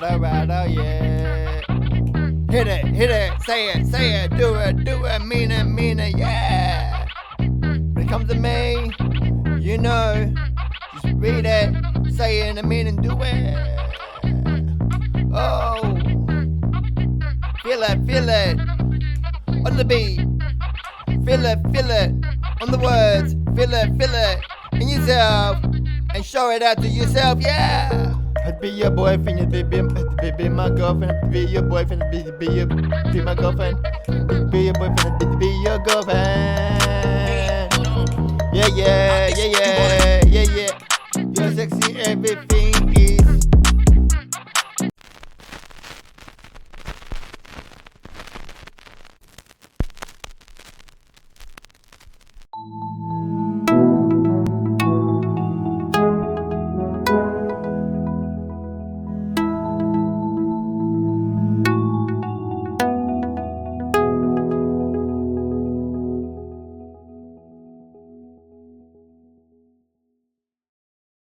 alright, oh yeah. Hit it, say it, do it, mean it, yeah. When it comes to me, you know, just read it, say it, and mean and do it. Oh, feel it, on the beat. Feel it, on the words. Feel it, in yourself, and show it out to yourself, yeah. I'd be your boyfriend, you'd be my girlfriend. I'd be your boyfriend, I'd be my girlfriend. I'd be your boyfriend, I'd be your girlfriend. Yeah.